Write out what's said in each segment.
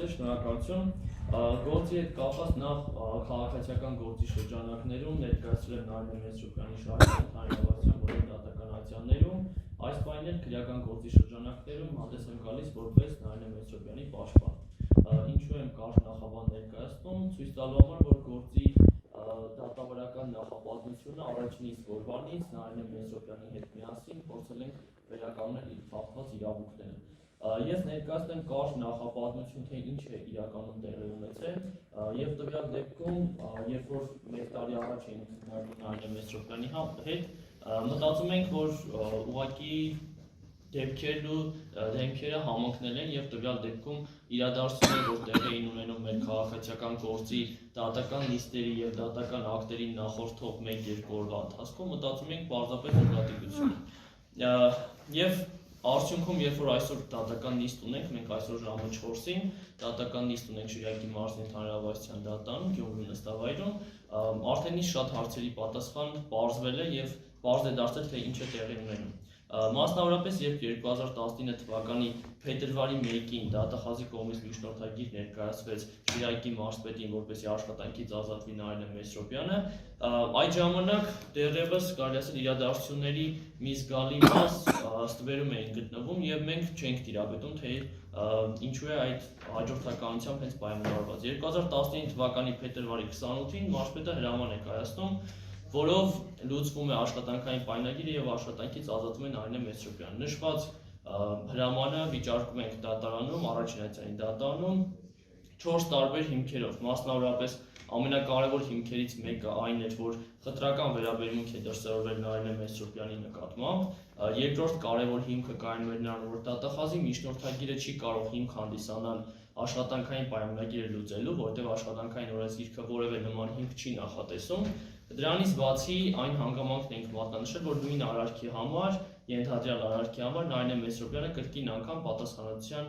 Բարձր, շնորհակալություն։ Գործի հետ կապված նախ քաղաքացիական գործի շրջանակներում ներկայացրել եմ Նարինե Մեսրոպյանի շարքի ընդհանրավարության բոլոր դատական ակցիաներում, այս պահին էլ քրեական գործի շրջանակներում հանդես եմ գալիս որպես Նարինե Մեսրոպյանի պաշտպան։ Ինչու եմ կարճ նախաբան ներկայացնում, ցույց տալու համար, որ գործի դատավարական նախապատմությունը առաջինից օրվանից Նարինե Մեսրոպյանի հետ միասին փորձել ենք վերականգնել իր խախտված իրավունքները։ Ես ներկայացնեմ կարճ նախապատմություն, թե ինչ է իրականում տեղի ունեցել, եւ տվյալ դեպքում, երբ որ 1 տարի առաջ էինք քննարկում Նարինե Մեսրոպյանի հետ, մտածում ենք, որ ուղղակի դեպքերն ու դեմքերը համընկնել են եւ տվյալ դեպքում իրադարձությունները, որ տեղի էին ունենում մեր քաղաքացիական գործի դատական նիստերի եւ դատական ակտերի նախորդող 1-2 օրվա ընթացքում մտածում ենք պարզապես ուղղատիպություն։ Եվ արդյունքում, երբ որ այսօր դատական նիստ ունենք, մենք այսօր ժամը 4-ին դատական նիստ ունենք Շիրակի մարզի ընդհանրավարության դատարանում, Գյումրու նստավայրում, արդեն իսկ շատ հարցերի պատասխան պարզվել է եւ պարզ է դարձել, թե ինչ է տեղի ունենում։ Մասնավորապես, երբ 2019 թվականի փետրվարի 1-ին դատախազի կողմից միջնորդագիր ներկայացվեց Շիրակի մարզպետին, որպեսզի աշխատանքից ազատվի Նարինե Մեսրոպյանը, այդ ժամանակ դեռևս կարելի ասել իրադարձությունների մի զգալի մաս ստվերում էին գտնվում եւ մենք չենք տիրապետում, թե ինչու է այդ հաջորդականությամբ հենց պայմանավորված։ 2019 թվականի փետրվարի 28-ին մարզպետը հրաման է կայացնում, որով լուծվում է աշխատանքային պայմանագիրը եւ աշխատանքից ազատվում է Նարինե Մեսրոպյանը։ Նշված հրամանը վիճարկում ենք դատարանում, առաջինացիային դատարանում 4 տարբեր հիմքերով, մասնավորապես ամենակարևոր հիմքերից մեկը այն էր, որ խտրական վերաբերմունք է դրսևորվել Նարինե Մեսրոպյանի նկատմամբ, երկրորդ կարևոր հիմքը կայանում էր նրան, որ դատախազի միջնորդագիրը չի կարող հիմք հանդիսանալ աշխատանքային պայմանագիրը լուծելու, որտեղ աշխատանքային օրենսգիրքը որևէ նման հիմք չի նախատեսում։ Դրանից բացի այն հանգամանքն ենք մատնանշել, որ նույն արարքի համար, ենթադրյալ արարքի համար Նարինե Մեսրոպյանը կրկին անգամ պատասխանատվության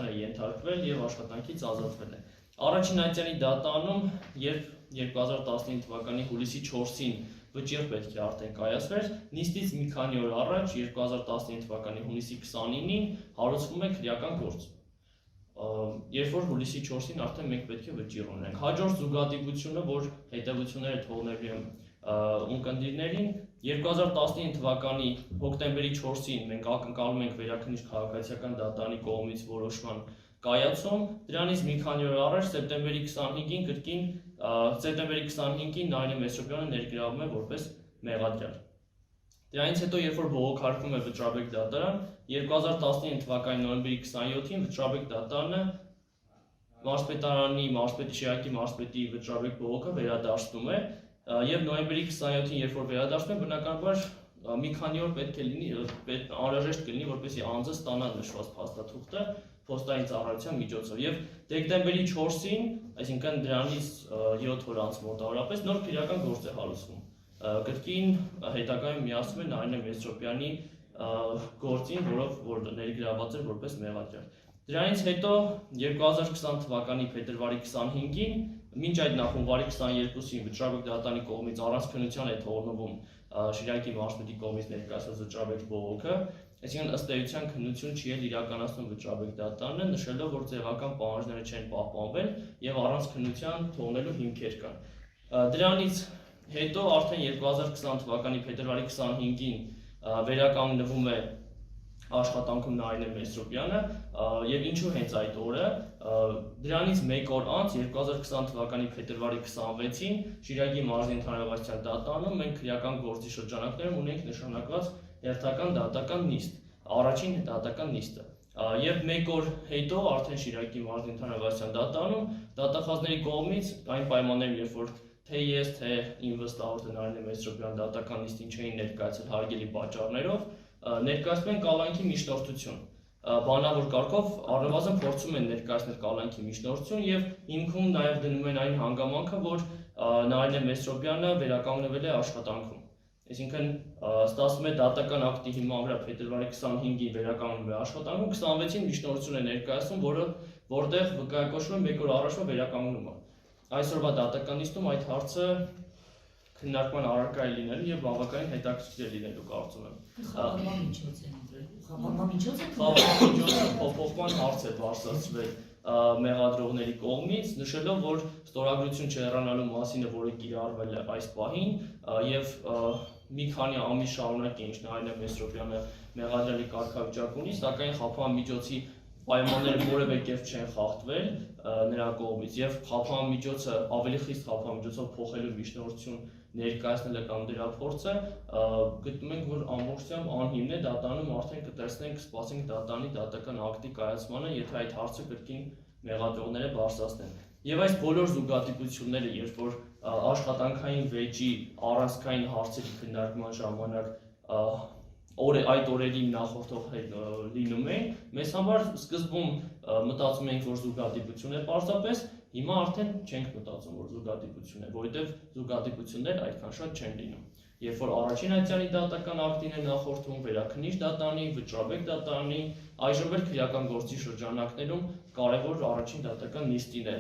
է ենթարկվել եւ աշխատանքից ազատվել է։ Առաջին ակցիայի դատարանում, երբ 2019 թվականի հուլիսի 4-ին վճիռ պետք է արդեն կայացվեր, նիստից մի քանի օր առաջ 2019 թվականի հունիսի 29-ին հարուցվում է քրեական գործ։ Երբ որ հուլիսի 4-ին արդեն մենք պետք է վճիռ ունենք։ Հաջորդ զուգադիպությունը, որ հետևությունները թողնելու եմ ունկնդիրներին, 2019 թվականի հոկտեմբերի 4-ին մենք ակնկալում ենք վերաքննիչ քաղաքացիական դատարանի կողմից որոշման կայացում, դրանից մի քանի օր առաջ սեպտեմբերի 25-ին Նարինե Մեսրոպյանը ներգրավում է որպես մեղադրյալ։ Դրանից հետո, երբ որ բողոքարկվում է Վճռաբեկ դատարան, 2019 թվականի նոյեմբերի 27-ին Վճռաբեկ դատարանը մարզպետի Շիրակի մարզպետի Վճռաբեկ բողոքը վերադարձնում է եւ նոյեմբերի 27-ին, երբ որ վերադարձնում է, բնականաբար մի քանի օր պետք է լինի, անհրաժեշտ կլինի, որպեսզի անձը ստանա նշված փաստաթուղթը փոստային ծառայության միջոցով եւ դեկտեմբերի 4-ին, այսինքն դրանից 7 օր անց մոտավորապես նոր քրեական գործ է հարուցվում։ Կրկին հետագայում միացում է Նարինե Մեսրոպյանի գործին, որ ներգրաված էր որպես մեղադրյալ։ Դրանից հետո 2020 թվականի փետրվարի 25-ին, մինչ այդ նախ հունվարի 22-ին Վճռաբեկ դատարանի կողմից առանց քննության է թողնվում Շիրակի մարզպետի կողմից ներկայացված Վճռաբեկ բողոքը, այսինքն ըստ էության քննություն չի իրականացնում Վճռաբեկ դատարանը, նշելով, որ ձևական պահանջները չեն պահպանվել եւ առանց քննության թողնելու հիմքեր կան։ Դրանից հետո արդեն 2020 թվականի փետրվարի 25-ին վերականգնվում է աշխատանքում Նարինե Մեսրոպյանը եւ ինչու հենց այդ օրը, դրանից 1 օր անց 2020 թվականի փետրվարի 26-ին Շիրակի մարզի ընդհանրավարության դատարանում մենք քրեական գործի շրջանակներում ունենք նշանակված հերթական դատական նիստ, առաջին դատական նիստը։ Եվ 1 օր հետո արդեն Շիրակի մարզի ընդհանրավարության դատարանում դատախազների կողմից այն պայմաններում, երբ որ թե ես, թե իմ վստահորդը Նարինե Մեսրոպյանը դատական նիստին չէին ներկայացել հարգելի պատճառներով, ներկայացնում են կալանքի միջնորդություն։ Բանավոր կարգով առնվազն փորձում են ներկայացնել կալանքի միջնորդություն եւ հիմքում նաեւ դնում են այն հանգամանքը, որ Նարինե Մեսրոպյանը վերականգնվել է աշխատանքում։ Այսինքն ստացվում է դատական ակտի հիման վրա փետրվարի 25-ին վերականգնվում է աշխատանքում, 26-ին միջնորդություն է ներկայացում, որտեղ վկայակոչվում է 1 օր առաջվա վերականգնումը։ Այսօրվա դատական նիստում այդ հարցը քննարկման առարկա է լինելու եւ բավականին հետաքրքիր է լինելու, կարծում եմ։ Խաղաղման միջոց է ընտրել։ Խաղաղման միջոց է փոփոխման հարց է բարձրացվել մեղադրողների կողմից, նշելով, որ ստորագրություն չհեռանալու մասին է, որը կիրառվել է այս պահին, եւ մի քանի ամիս շարունակ է, ինչ Նարինե Մեսրոպյանը մեղադրելի կարգավիճակ ունի, սակայն խափանմիջոցի պայմանները որևէ կերպ չեն խախտվել նրա կողմից, եւ խափանմիջոցը ավելի խիստ խափանմիջոցով փոխելու միջնորդություն ներկայացնելը կամ դրա փորձը գտնում ենք, որ ամբողջությամբ անհիմն է, դատանում արդեն կտեսնենք, սպասենք դատանի դատական ակտի կայացմանը, եթե այդ հարցը կրկին մեղադրողները բարձրացնեն։ Եվ այս բոլոր զուգադիպությունները, երբ որ աշխատանքային վեճի առանցքային հարցերի քննարկման ժամանակ այդ օրերի նախորդող լինում են, մեզ համար սկզբում մտածում ենք, որ զուգադիպություն է պարզապես, հիմա արդեն չենք մտածում, որ զուգադիպություն է, որովհետև զուգադիպություններ այդքան շատ չեն լինում։ Երբ որ առաջին այցյանի դատական ակտին է նախորդվում, վերաքննիչ դատանի, վճռաբեկ դատանի, այժմ էլ քրեական գործի շրջանակներում կարևոր առաջին դատական նիստին է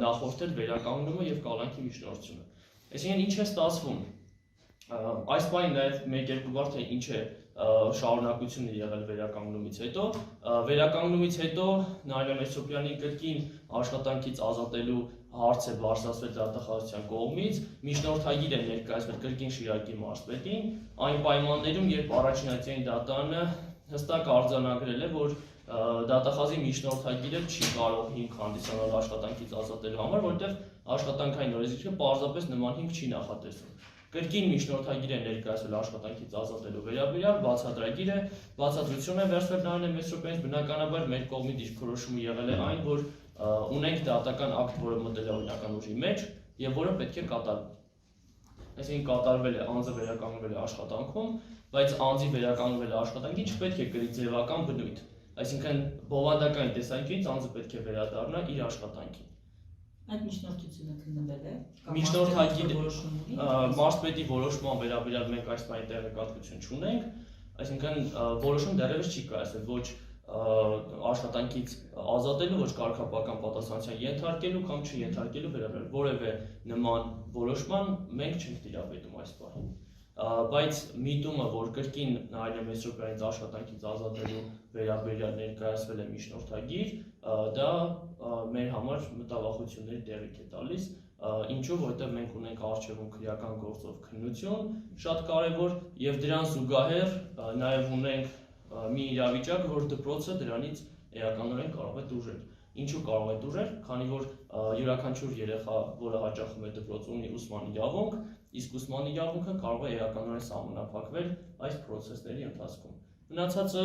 նախորդել վերականգնումը եւ կալանքի միջնորդությունը։ Այսինքն ինչ է ստացվում։ Այս բանը նաև մեկ-երկու բառ թե ինչ է շարունակությունը եղել վերականգնումից հետո։ Վերականգնումից հետո Նարինե Մեսրոպյանի կրկին աշխատանքից ազատելու հարց է բարձրացվել դատախազության կողմից, միջնորդագիր է ներկայացվել կրկին Շիրակի մարզպետին, այն պայմաններում, երբ առաջին այցյանի դատանը հստակ արձանագրել է, որ դատախազի միջնորդագիրը չի կարող հիմք հանդիսանալ աշխատանքից ազատելու համար, որովհետև աշխատանքային օրենսգիրքը պարզապես նման հիմք չի նախատեսում։ Կրկին միջնորդագիր է ներկայացվել աշխատանքից ազատելու վերաբերյալ, բացատրագիր է, բացատրություն է վերցվել Նարինե Մեսրոպյանից, բնականաբար մեր կողմի դիրքորոշումը եղել է այն, որ ունենք դատական ակտ, որը մտել է օրինական ուժի մեջ եւ որը պետք է կատարվի։ Այսինքն կատարվել է, անձը վերականգնվել է աշխատանքում, բայց անձի վերականգնվել աշխատանքի չպետք է կրի ձևական բնույթ։ Այսինքն բովանդակային տեսանկյունից անձը պետք է վերադառնա իր աշխատանքին։ Այդ միջնորդությունը քննվել է։ Միջնորդագիր մարզպետի որոշման վերաբերյալ մենք այս բանի տեղեկատվություն չունենք, այսինքն որոշում դեռևս չի կայացել ոչ աշխատանքից ազատելու, ոչ կարգապահական պատասխանատվության ենթարկելու կամ չենթարկելու վերաբերյալ որևէ նման որոշման մենք չենք տիրապետում այս պահին։ Բայց միտումը, որ կրկին Նարինե Մեսրոպյանից աշխատանքից ազատելու վերաբերյալ ներկայացվել է միջնորդագիր, դա մեր համար մտավախությունների տեղիք է տալիս, ինչու, որովհետև մենք ունենք առջևում քրեական գործով քննություն, շատ կարևոր, եւ դրան զուգահեռ նաեւ ունենք մի իրավիճակ, որ դպրոցը դրանից էականորեն կարող է դուրժել։ Ինչու կարող է դուրժել, քանի որ յուրաքանչյուր երեխա, որը հաճախում է դպրոց, ունի ուսման իրավունք, իսկ ուսման իրավունքը կարող է էականորեն սահմանափակվել այս process-ների ընթացքում։ Մնացածը